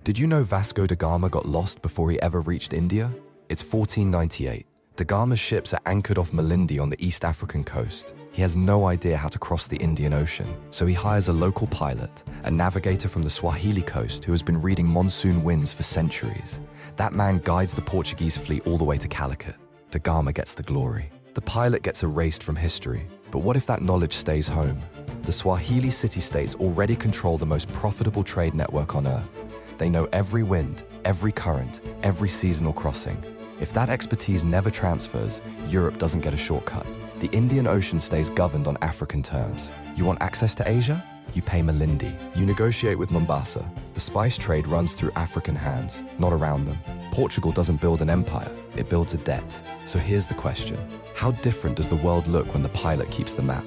Did you know Vasco da Gama got lost before he ever reached India? It's 1498. Da Gama's ships are anchored off Malindi on the East African coast. He has no idea how to cross the Indian Ocean, so he hires a local pilot, a navigator from the Swahili coast who has been reading monsoon winds for centuries. That man guides the Portuguese fleet all the way to Calicut. Da Gama gets the glory. The pilot gets erased from history. But what if that knowledge stays home? The Swahili city-states already control the most profitable trade network on Earth. They know every wind, every current, every seasonal crossing. If that expertise never transfers, Europe doesn't get a shortcut. The Indian Ocean stays governed on African terms. You want access to Asia? You pay Malindi. You negotiate with Mombasa. The spice trade runs through African hands, not around them. Portugal doesn't build an empire, it builds a debt. So here's the question. How different does the world look when the pilot keeps the map?